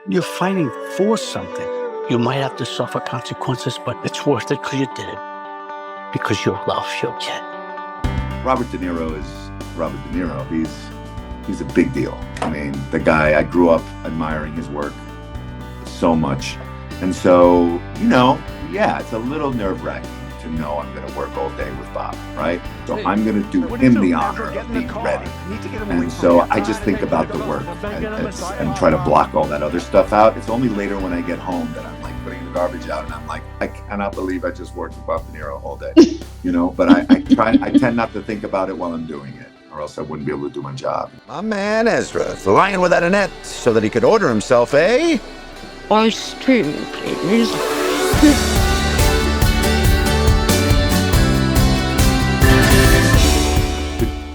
You're fighting for something. You might have to suffer consequences, but it's worth it because you did it. Because you love your kid. Robert De Niro is Robert De Niro. He's a big deal. I mean, the guy, I grew up admiring his work so much. And so, yeah, it's a little nerve-wracking to know I'm going to work all day with Bob, right? So I'm going to do him the honor of being ready. And so I just think about the work and try to block all that other stuff out. It's only later when I get home that I'm like putting the garbage out and I'm like, I cannot believe I just worked with Bob De Niro all day, but I tend not to think about it while I'm doing it, or else I wouldn't be able to do my job. My man Ezra is lying without a net so that he could order himself a Ice cream, please.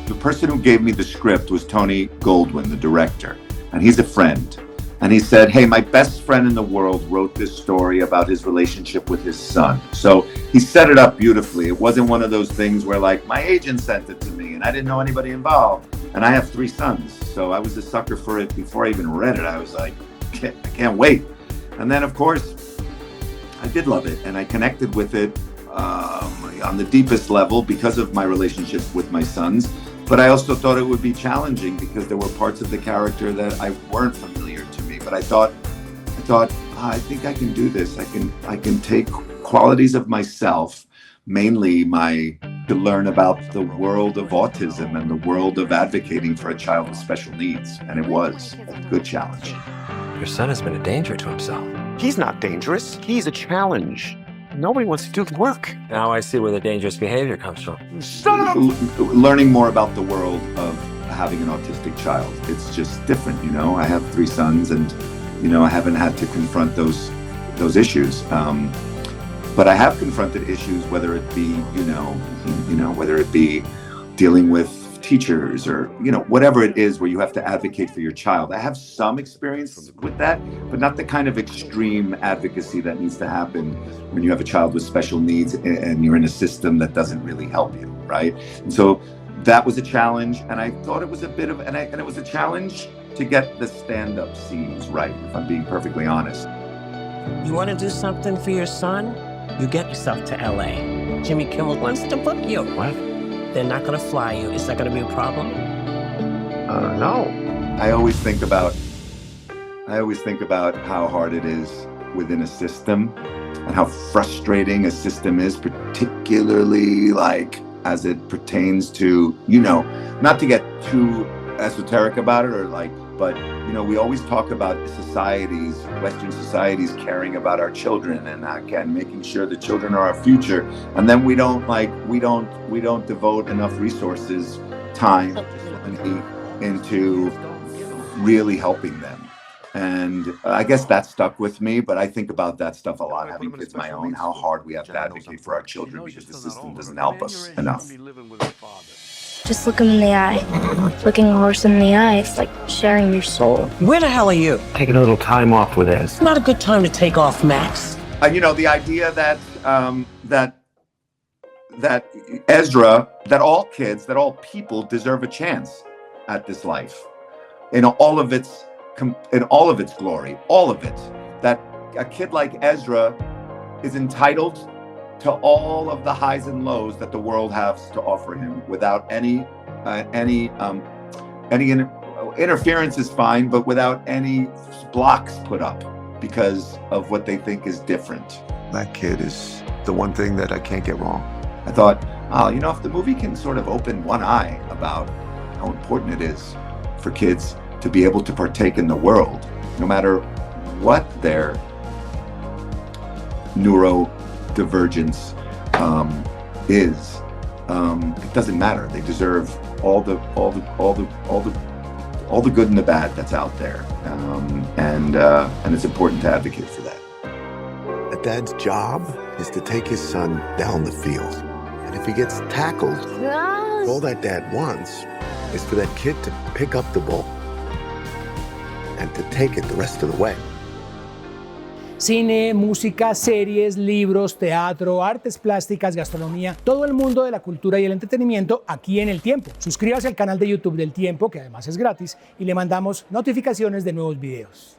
The person who gave me the script was Tony Goldwyn, the director, and he's a friend. And he said, hey, my best friend in the world wrote this story about his relationship with his son. So he set it up beautifully. It wasn't one of those things where like my agent sent it to me and I didn't know anybody involved. And I have 3 sons. So I was a sucker for it before I even read it. I was like, I can't wait. And then, of course, I did love it. And I connected with it on the deepest level because of my relationship with my sons. But I also thought it would be challenging because there were parts of the character that I weren't familiar to me. But I thought, I think I can do this. I can take qualities of myself, mainly to learn about the world of autism and the world of advocating for a child with special needs. And it was a good challenge. Your son has been a danger to himself. He's not dangerous. He's a challenge. Nobody wants to do the work. Now I see where the dangerous behavior comes from. Learning more about the world of having an autistic child. It's just different, I have 3 sons and, I haven't had to confront those issues. But I have confronted issues, whether it be, whether it be dealing with teachers or, whatever it is where you have to advocate for your child. I have some experience with that, but not the kind of extreme advocacy that needs to happen when you have a child with special needs and you're in a system that doesn't really help you, right? And so that was a challenge, and I thought it was and it was a challenge to get the stand-up scenes right, if I'm being perfectly honest. You want to do something for your son? You get yourself to LA. Jimmy Kimmel wants to book you. What? They're not going to fly you. Is that going to be a problem? No. I always think about how hard it is within a system and how frustrating a system is, particularly as it pertains to, not to get too esoteric about it but we always talk about Western societies caring about our children and again making sure the children are our future, and then we don't devote enough resources, time, money into really helping them. And I guess that stuck with me, but I think about that stuff a lot, having kids of my own, how hard we have to advocate for our children because the system doesn't help us enough. Just look him in the eye. Looking a horse in the eye, it's like sharing your soul. Where the hell are you? Taking a little time off with Ez. It's not a good time to take off, Max. The idea that that Ezra, that all kids, that all people deserve a chance at this life, in all of its glory, all of it. That a kid like Ezra is entitled to all of the highs and lows that the world has to offer him without any interference is fine, but without any blocks put up because of what they think is different. That kid is the one thing that I can't get wrong. I thought, if the movie can sort of open one eye about how important it is for kids to be able to partake in the world, no matter what their neurodivergence is, it doesn't matter. They deserve all the good and the bad that's out there, and it's important to advocate for that. A dad's job is to take his son down the field, and if he gets tackled, all that dad wants is for that kid to pick up the ball and to take it the rest of the way. Cine, música, series, libros, teatro, artes plásticas, gastronomía, todo el mundo de la cultura y el entretenimiento aquí en El Tiempo. Suscríbase al canal de YouTube del Tiempo, que además es gratis, y le mandamos notificaciones de nuevos videos.